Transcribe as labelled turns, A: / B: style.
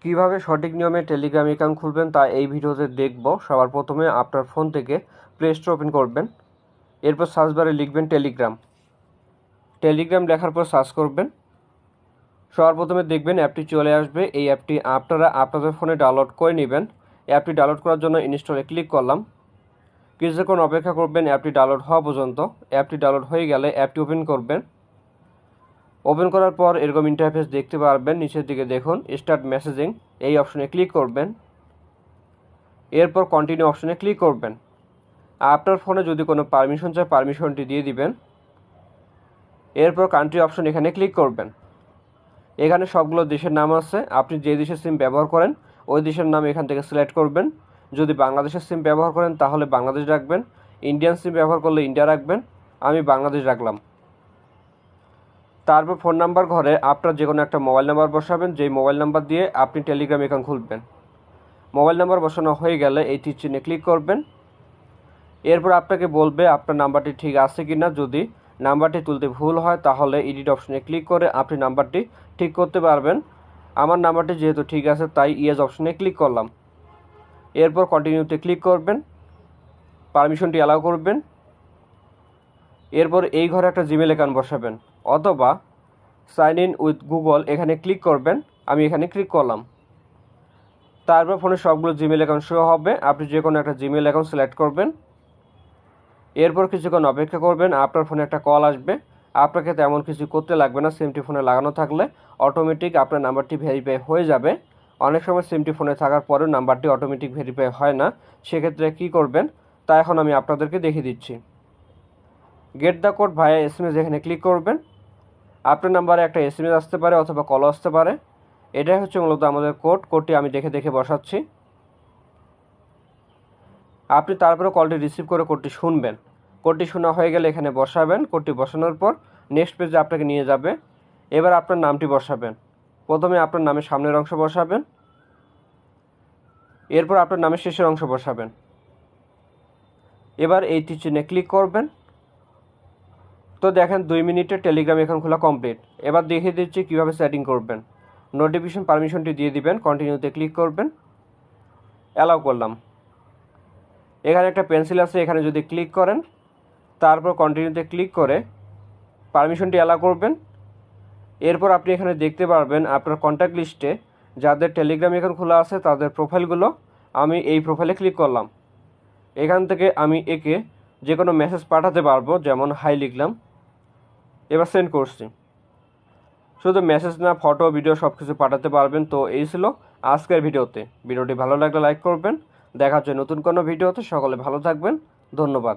A: কিভাবে সঠিক নিয়মে টেলিগ্রাম অ্যাকাউন্ট খুলবেন তা এই ভিডিওতে দেখব। সবার প্রথমে আপনার ফোন থেকে প্লে স্টোর ওপেন করবেন, এরপর সার্চ বারে লিখবেন টেলিগ্রাম। টেলিগ্রাম লেখার পর সার্চ করবেন। সবার প্রথমে দেখবেন অ্যাপটি চলে আসবে। এই অ্যাপটি আপনারা আপনাদের ফোনে ডাউনলোড করে নেবেন। অ্যাপটি ডাউনলোড করার জন্য ইনস্টলে ক্লিক করলাম। কিছুক্ষণ অপেক্ষা করবেন অ্যাপটি ডাউনলোড হওয়া পর্যন্ত। অ্যাপটি ডাউনলোড হয়ে গেলে অ্যাপটি ওপেন করবেন। ওপেন করার পর এরকম ইন্টারফেস দেখতে পারবেন। নিচের দিকে দেখুন স্টার্ট মেসেজিং, এই অপশনে ক্লিক করবেন। এরপর কন্টিনিউ অপশনে ক্লিক করবেন। আপনার ফোনে যদি কোনো পারমিশন চায় পারমিশনটি দিয়ে দিবেন। এরপর কান্ট্রি অপশন এখানে ক্লিক করবেন। এখানে সবগুলো দেশের নাম আছে, আপনি যে দেশের সিম ব্যবহার করেন ওই দেশের নাম এখান থেকে সিলেক্ট করবেন। যদি বাংলাদেশের সিম ব্যবহার করেন তাহলে বাংলাদেশ রাখবেন, ইন্ডিয়ান সিম ব্যবহার করলে ইন্ডিয়া রাখবেন। আমি বাংলাদেশ রাখলাম। তারপর ফোন নাম্বার ঘরে আপনার যে কোনো একটা মোবাইল নাম্বার বসাবেন, যেই মোবাইল নাম্বার দিয়ে আপনি টেলিগ্রাম অ্যাকাউন্ট খুলবেন। মোবাইল নাম্বার বসানো হয়ে গেলে এই তীর চিহ্নে ক্লিক করবেন। এরপর আপনাকে বলবে আপনার নাম্বারটি ঠিক আছে কি না। যদি নাম্বারটি তুলতে ভুল হয় তাহলে এডিট অপশনে ক্লিক করে আপনি নাম্বারটি ঠিক করতে পারবেন। আমার নাম্বারটি যেহেতু ঠিক আছে তাই ইয়েস অপশনে ক্লিক করলাম। এরপর কন্টিনিউতে ক্লিক করবেন, পারমিশনটি অ্যালাউ করবেন। এরপর এই ঘরে একটা জিমেল অ্যাকাউন্ট বসাবেন অথবা সাইন ইন উইথ গুগল এখানে ক্লিক করবেন। আমি এখানে ক্লিক করলাম। তারপর ফোনে সবগুলো জিমেল অ্যাকাউন্ট শো হবে। আপনি যে কোনো একটা জিমেল অ্যাকাউন্ট সিলেক্ট করবেন। এরপর কিছুক্ষণ অপেক্ষা করবেন, আপনার ফোনে একটা কল আসবে। আপনাকে তেমন কিছু করতে লাগবে না, সিমটি ফোনে লাগানো থাকলে অটোমেটিক আপনার নাম্বারটি ভেরিফাই হয়ে যাবে। অনেক সময় সিমটি ফোনে থাকার পরেও নাম্বারটি অটোমেটিক ভেরিফাই হয় না, সেক্ষেত্রে কী করবেন তা এখন আমি আপনাদেরকে দেখিয়ে দিচ্ছি। Get the code via SMS এখানে ক্লিক করবেন। আপনার নাম্বারে একটা SMS আসতে পারে অথবা কল আসতে পারে। এটাই হচ্ছে মূলত আমাদের কোডটি আমি দেখে দেখে বসাচ্ছি। আপনি তারপরে কলটি রিসিভ করে কোডটি শুনবেন। কোডটি শোনা হয়ে গেলে এখানে বসাবেন। কোডটি বসানোর পর নেক্সট পেজে আপনাকে নিয়ে যাবে। এবার আপনার নামটি বসাবেন। প্রথমে আপনার নামের সামনের অংশ বসাবেন, এরপর আপনার নামের শেষের অংশ বসাবেন। এবার এই তীর চিহ্নে ক্লিক করবেন। তো দেখেন 2 মিনিটে টেলিগ্রাম অ্যাকাউন্ট খোলা কমপ্লিট। এবার দেখিয়ে দিচ্ছি কীভাবে সেটিং করবেন। নোটিফিকেশন পারমিশনটি দিয়ে দিবেন, কন্টিনিউতে ক্লিক করবেন, অ্যালাউ করলাম। এখানে একটা পেন্সিল আছে, এখানে যদি ক্লিক করেন তারপর কন্টিনিউতে ক্লিক করে পারমিশনটি অ্যালাউ করবেন। এরপর আপনি এখানে দেখতে পারবেন আপনার কন্ট্যাক্ট লিস্টে যাদের টেলিগ্রাম অ্যাকাউন্ট খোলা আছে তাদের প্রোফাইলগুলো। আমি এই প্রোফাইলে ক্লিক করলাম। এখান থেকে আমি একে যে কোনো মেসেজ পাঠাতে পারবো, যেমন হাই লিখলাম, এবার সেন্ড করছি। শুধু মেসেজ না, ফটো ভিডিও সব কিছু পাঠাতে পারবেন। তো এই ছিল আজকের ভিডিওটি ভালো লাগলে লাইক করবেন। দেখা হচ্ছে নতুন কোনো ভিডিওতে। সকলে ভালো থাকবেন, ধন্যবাদ।